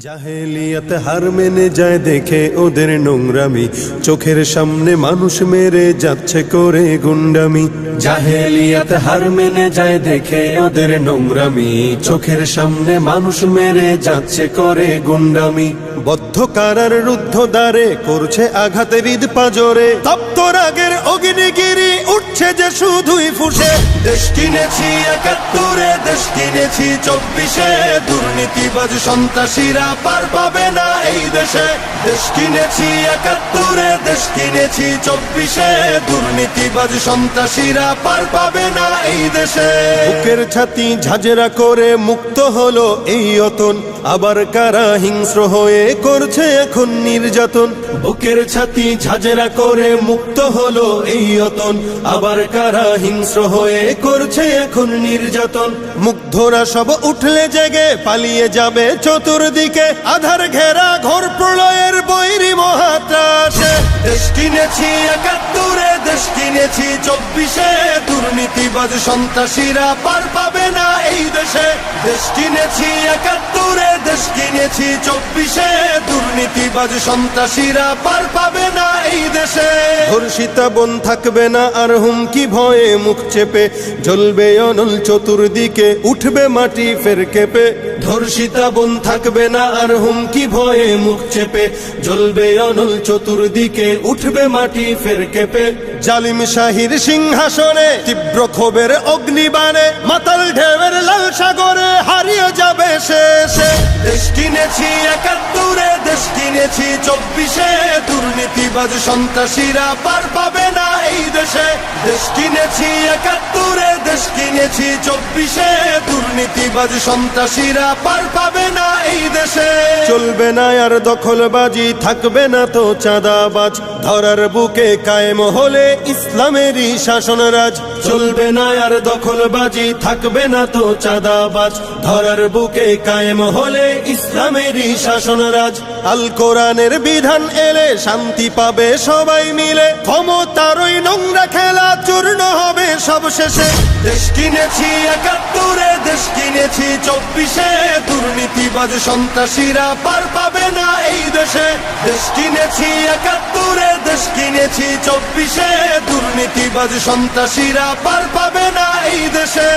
জাহেলিয়াত হার মেনে যায় দেখে ওদের নোংরামি, চোখের সামনে মানুষ মেরে যাচ্ছে করে গুন্ডামি। জাহেলিয়াত হার মেনে যায় দেখে ওদের নোংরামি, চোখের সামনে মানুষ মেরে যাচ্ছে করে গুন্ডামি। বদ্ধ কারার রুদ্ধ দ্বারে করছে আঘাতে হৃদ পাজরে, তপ্ত রাগের অগ্নিগিরি উঠছে যে শুধুই ফুসে। দেশ কিনেছি ৭১, দেশ কিনেছি ২৪-এ, দুর্নীতিবাজ সন্ত্রাসীরা পার পাবে না এই দেশে। দেশ কিনেছি ৭১, দেশ কিনেছি ২৪-এ, দুর্নীতিবাজ সন্ত্রাসীরা পার পাবে না এই দেশে। বুকের ছাতি ঝাঁঝরা করে মুক্ত হলো এই অতন, আবার কারা হিংস্র হয়ে করছে এখন নির্যাতন। বুকের ছাতি ঝাঁঝরা করে মুক্ত হলো এই অতন, আবার কারা হিংস্র হয়ে করছে এখন নির্যাতন। মুগ্ধরা সব উঠলে জেগে পালিয়ে যাবে চতুর্দিকে, আধার ঘেরা ঘোর প্রলয়ের বৈরী মহাত্রাসে। দেশ কিনেছি ৭১, দেশ কিনেছি ২৪-এ, দুর্নীতিবাজ সন্ত্রাসীরা পার পাবে না এই দেশে। দেশ কিনেছি ৭১, দেশ কিনেছি ২৪-এ, দুর্নীতিবাজ সন্ত্রাসীরা পার পাবে না এই দেশে। ধর্ষিতা বোন থাকবে না আর হুমকি ভয়ে মুখ চেপে, জ্বলবে অনল চতুর্দিকে উঠবে মাটি ফের কেঁপে। ধর্ষিতা বোন থাকবে না আর হুমকি ভয়ে মুখ চেপে, জ্বলবে অনল চতুর্দিকে উঠবে মাটি ফের কেঁপে। জালিম শাহীর সিংহাসনে তীব্র ক্ষোভের অগ্নিবাণে, মাতাল ঢেউয়ের লাল সাগরে হারিয়ে যাবে শেষে। দেশ কিনেছি ৭১, দেশ কিনেছি ২৪-এ, দুর্নীতিবাজ সন্ত্রাসীরা পার পাবে না এই দেশে। দেশ কিনেছি ৭১, দেশ কিনেছি ২৪-এ, দুর্নীতিবাজ সন্ত্রাসীরা পার পাবে না এই দেশে। চলবে না আর দখলবাজি, থাকবে না তো চাঁদাবাজ, ধরার বুকে কায়েম হলে ইসলামেরই শাসনরাজ। চলবে না আর দখলবাজি, থাকবে না তো চাঁদাবাজ, ধরার বুকে কায়েম হলে ইসলামেরই শাসনরাজ। আল কোরআনের বিধান এলে শান্তি পাবে সবাই মিলে, ক্ষমতার ওই নোংরা খেলা চূর্ণ হবে সব শেষে। দেশ কিনেছি ৭১, দেশ কিনেছি ২৪-এ, দুর্নীতিবাজ সন্ত্রাসীরা পার পাবে না এই দেশে। দেশ কিনেছি ৭১, দেশ কিনেছি ২৪-এ, দুর্নীতিবাজ সন্ত্রাসীরা পার পাবে না এই দেশে।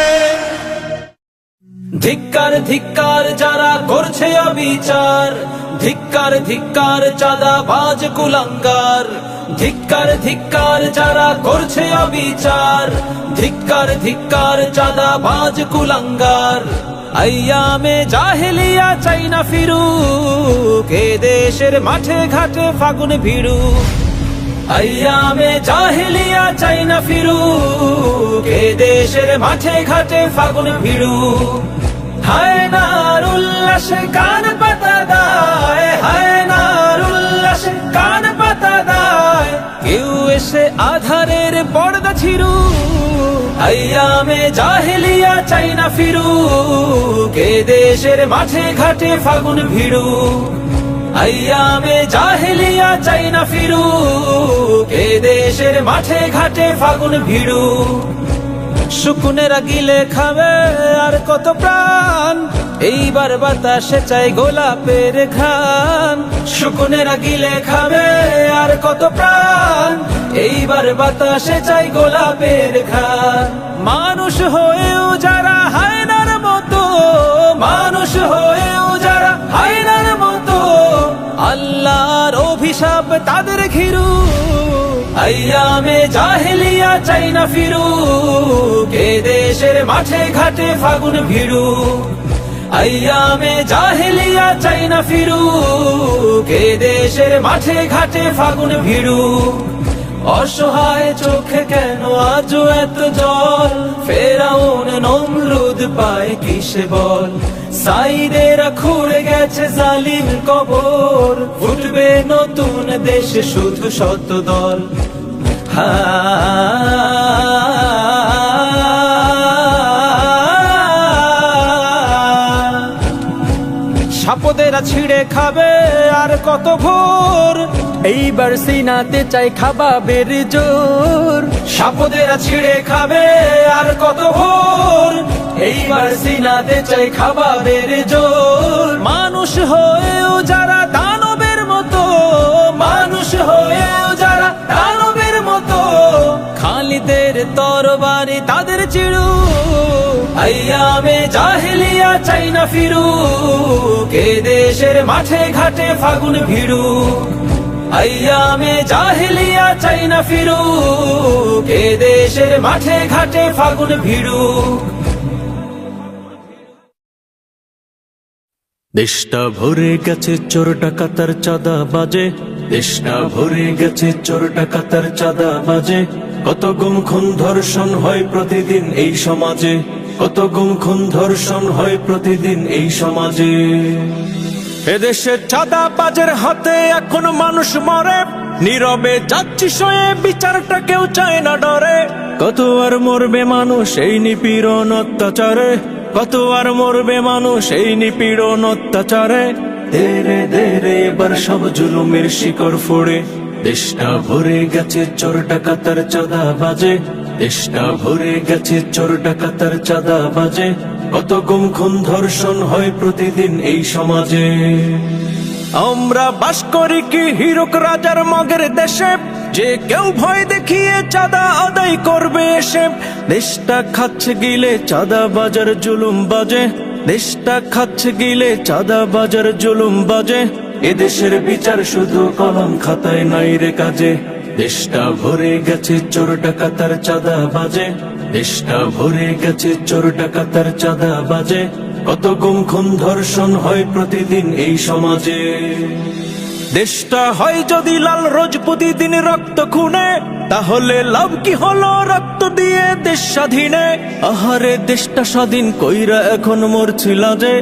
ধিক্কার ধিক্কার যারা করছে অবিচার, ধিক্কার ধিক্কার চাঁদাবাজ কুলাঙ্গার। ধিক্কার ধিক্কার যারা করছে অবিচার, ধিক্কার ধিক্কার চাঁদাবাজ কুলাঙ্গার। আইয়ামে জাহেলিয়া চাই না ফিরুক, এ দেশের মাঠে ঘাটে ফাগুন ভিড়ুক। আইয়ামে জাহেলিয়া চাই না ফিরুক, এ দেশের মাঠে ঘাটে ফাগুন ভিড়ুক। হায়নার উল্লাসে কান পাতা দায়, হায়নার উল্লাসে কান পাতা দায়, কেউ এসে আধারের পর্দা ছিড়ুক। আইয়ামে জাহেলিয়া চাই না ফিরুক, এ দেশের মাঠে ঘাটে ফাগুন ভিড়ুক। আইয়ামে জাহেলিয়া চাই না ফিরুক, এ দেশের মাঠে ঘাটে ফাগুন ভিড়ুক। শুকুনেরা গিলে খাবে আর কত প্রাণ, এইবার বাতাসে চাই গোলাপের ঘ্রাণ। শুকুনেরা গিলে খাবে আর কত প্রাণ, এইবার বাতাসে চাই গোলাপের ঘ্রাণ। মানুষ হয়েও যারা হায়নার মতো, মানুষ হয়েও যারা হায়নার মতো, আল্লাহর অভিশাপ তাদের ঘিরু। আইয়ামে জাহেলিয়া চাই না ফিরুক, এ দেশের মাঠে ঘাটে ফাগুন ভিড়ুক। আইয়ামে জাহেলিয়া চাই না ফিরুক, এ দেশের মাঠে ঘাটে ফাগুন ভিড়ুক। অসহায় চোখে কেন আজও এত জল, ফেরাউন নমরুদ পায় কিসে বল। সাইদেরা খুঁড়ে গেছে জালিম কবর, উঠবে নতুন দেশে শুধু শত দল। সাপদেরা ছিঁড়ে খাবে আর কত ভোর, এইবার সিনাতে চাই খাবাবের জোর। সাপদেরা ছিঁড়ে খাবে আর কত ভোর, এইবার সিনাতে চাই খাবাবের জোর। মানুষ মানুষ হয়েও যারা দানবের মতো, মানুষ হয়েও যারা দানবের মতো, খালিদের তরবারি তাদের চিড়ু, আইয়ামে জাহেলিয়া চাই না ফিরুক, এ দেশের মাঠে ঘাটে ফাগুন ভিড়ুক, আইয়ামে জাহেলিয়া চাই না ফিরুক, এ দেশের মাঠে ঘাটে ফাগুন ভিড়ুক। দেশটা ভরে গেছে চোর ডাকাতার চাঁদা বাজে, দেশটা ভরে গেছে চোর ডাকাতার চাঁদা বাজে, কত গুম খুন ধর্ষণ হয় প্রতিদিন এই সমাজে, কত গুম খুন ধর্ষণ হয় প্রতিদিন এই সমাজে। এদেশে চাঁদা বাজের হাতে এখন মানুষ মরে, নীরবে যাচ্ছি সয়ে বিচারটা কেউ চায় না ডরে, কত আর মরবে মানুষ এই নিপীড়ন অত্যাচারে, কত আর মরবে মানুষ এই নিপীড়ন অত্যাচারে। ধীরে ধীরে এবার সব জুলুমের শিকড় ফোড়ে, দেশটা ভরে গেছে চোর ডাকাতার চাঁদা বাজে, দেশটা ভরে গেছে চোর ডাকাতার চাঁদা বাজে, কত গুম খুন ধর্ষণ হয় প্রতিদিন এই সমাজে। আমরা বাস করি কি হীরক রাজার মগের দেশে, যে কেউ ভয় দেখিয়ে চাঁদা আদায় করবে এসে, দেশটা খাচ্ছে গিলে চাঁদা বাজার জুলুম বাজে, দেশটা খাচ্ছে গিলে চাঁদা বাজার জুলুম বাজে, এদেশের বিচার শুধু কলম খাতায় নাই রে কাজে, দেশটা ভরে গেছে চোর ডাকাতার চাঁদা বাজে, দেশটা ভরে গেছে চোর ডাকাতার চাঁদা বাজে, কত গুম খুন ধর্ষণ হয় প্রতিদিন এই সমাজে। দেশটা হয় যদি লাল রোজ প্রতিদিন রক্ত খুনে, তাহলে লাভ কি হলো রক্ত দিয়ে দেশ স্বাধীনে। আহারে দেশটা স্বাধীন কইরা এখন মরছিলা যে,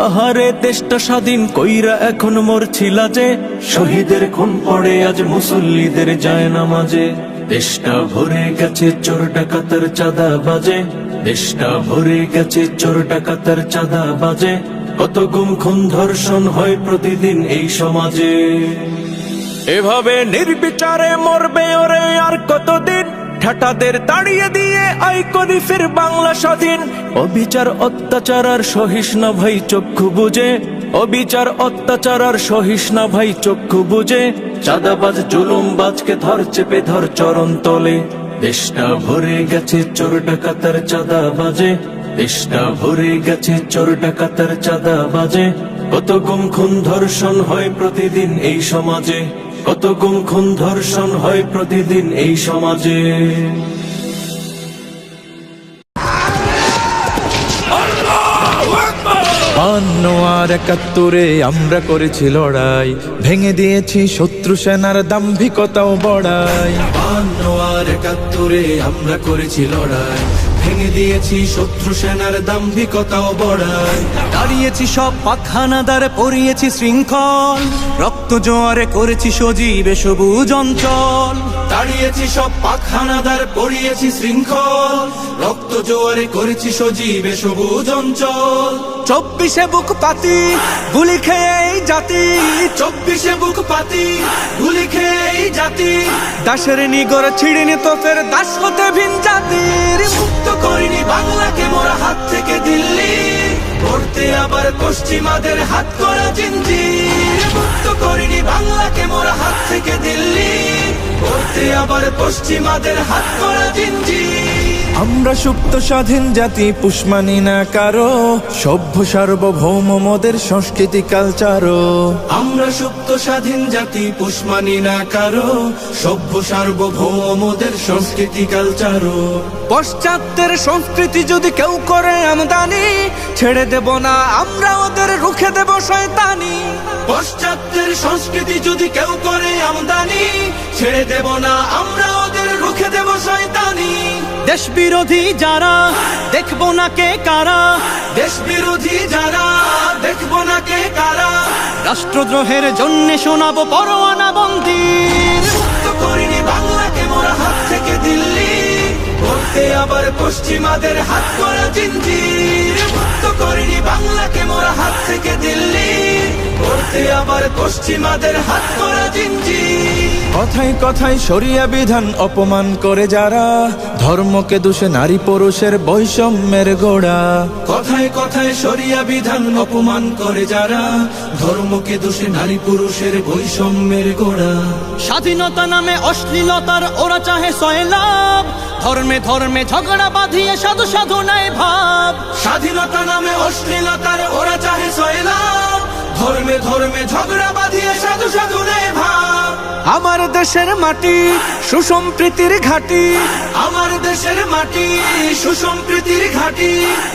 আহারে দেশটা স্বাধীন কইরা এখন মরছিলা যে, শহীদের খুন পড়ে আজ মুসল্লিদের যায় নামাজে, দেশটা ভরে গেছে চোর ডাকাতার চাঁদা বাজে, দেশটা ভরে গেছে চোর ডাকাতার চাঁদা বাজে, কত গুম খুন ধর্ষণ হয় প্রতিদিন এই সমাজে। এভাবে নির্বিচারে মরবে ওরে আর কতদিন, ঠাটাদের তাড়িয়ে দিয়ে আই করি ফির বাংলা স্বাধীন। অবিচার অত্যাচার আর সহিস না ভাই চক্ষু বুঝে, অবিচার অত্যাচার আর সহিস না ভাই চক্ষু বুঝে, চাঁদাবাজ জুলুমবাজকে ধর চেপে ধর চরণ তলে, দেশটা ভরে গেছে চোর ডাকাতার চাঁদা বাজে, দেশটা ভরে গেছে চোর ডাকাতার চাঁদা বাজে, কত গুম খুন ধর্ষণ হয় প্রতিদিন এই সমাজে, কত গুম খুন ধর্ষণ হয় প্রতিদিন এই সমাজে। আর ৭১ আমরা করেছি লড়াই, ভেঙে দিয়েছি শত্রু সেনার দাম্ভিকতাও বড়াই। ৫২ আর ৭১ আমরা করেছি লড়াই, ভেঙে দিয়েছি শত্রু সেনার দাম্ভিকতাও বড়াই। দাঁড়িয়েছি সব পাখানাদার, পরিয়েছি শৃঙ্খল, রক্ত জোয়ারে করেছি সজীবে সবুজ অঞ্চল। দাঁড়িয়েছি সব পাখানাদার, পড়িয়েছি শৃঙ্খল, রক্ত জোয়ারে করেছি সজীবে সবুজ অঞ্চল। ২৪ বুক পাতি গুলি খেয়ে এই জাতি, ২৪ বুক পাতি গুলি খেয়ে এই জাতি, দাসের নিগর ছিড়িনি তো ফের দাস হতে ভিন জাতির। মুক্ত করিনি বাংলাকে মোরা হাত থেকে দিল্লি, করতে আবার পশ্চিমাদের হাত করা জিঞ্জির। মুক্ত করিনি বাংলাকে মোরা হাত থেকে দিল্লি, করতে আবার পশ্চিমাদের হাত করা জিঞ্জির। আমরা সুপ্ত স্বাধীন জাতি, পুষ মানি না কারো, সভ্য সার্বভৌম মোদের সংস্কৃতি কালচারও। আমরা সুপ্ত স্বাধীন জাতি, পুষ মানি না কারো, সভ্য সার্বভৌম মোদের সংস্কৃতি কালচারও। পশ্চাত্যের সংস্কৃতি যদি কেউ করে আমদানি, ছেড়ে দেব না আমরা ওদের, রুখে দেব শয়তানি। পশ্চাত্যের সংস্কৃতি যদি কেউ করে আমদানি, ছেড়ে দেব না আমরা ওদের, রুখে দেব শয়তানি। দেশ বিরোধী যারা দেখবো না কে কারা, দেশ বিরোধী যারা দেখবো না কে কারা, রাষ্ট্রদ্রোহের জন্য শোনাবো পরোয়ানা বন্দির। মুক্ত করিনি বাংলাকে মোরা হাত থেকে দিল্লি, করতে আবার পশ্চিমাদের হাত করা জিঞ্জির। মুক্ত করিনি বাংলাকে মোরা হাত থেকে দিল্লি, করতে করতে আবার পশ্চিমাদের হাত করা জিঞ্জির। কথায় কথায় শরিয়া বিধান অপমান করে যারা, ধর্মকে দোষে নারী পুরুষের বৈষম্যের গোড়া। কথায় কথায় শরিয়া বিধান অপমান করে যারা, ধর্মকে দোষে নারী পুরুষের বৈষম্যের গোড়া। স্বাধীনতা নামে অশ্লীলতার ওরা চাহে সয়লাভ, ধর্মে ধর্মে ঝগড়া বাঁধিয়ে সাধু সাধু নাই ভাব। স্বাধীনতা নামে অশ্লীলতার ওরা চাহে সয়লাভ, ধর্মে ধর্মে ঝগড়া বাঁধিয়ে সাধু সাধু নেই ভাব। আমার দেশের মাটি সুসম্প্রীতির ঘাটি, আমার দেশের মাটি সুসম্প্রীতির ঘাটি।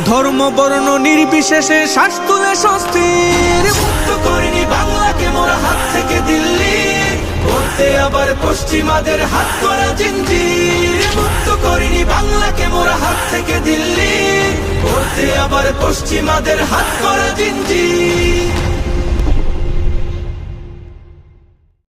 ধর্ম বর্ণ নির্বিশেষে শ্বাস তুলে স্বস্তির। মুক্ত করিনি বাংলাকে মোরা হাত থেকে দিল্লি, করতে আবার পশ্চিমাদের হাত করা জিঞ্জির। মুক্ত করিনি বাংলাকে মোরা হাত থেকে দিল্লি, করতে আবার পশ্চিমাদের হাত করা জিঞ্জির।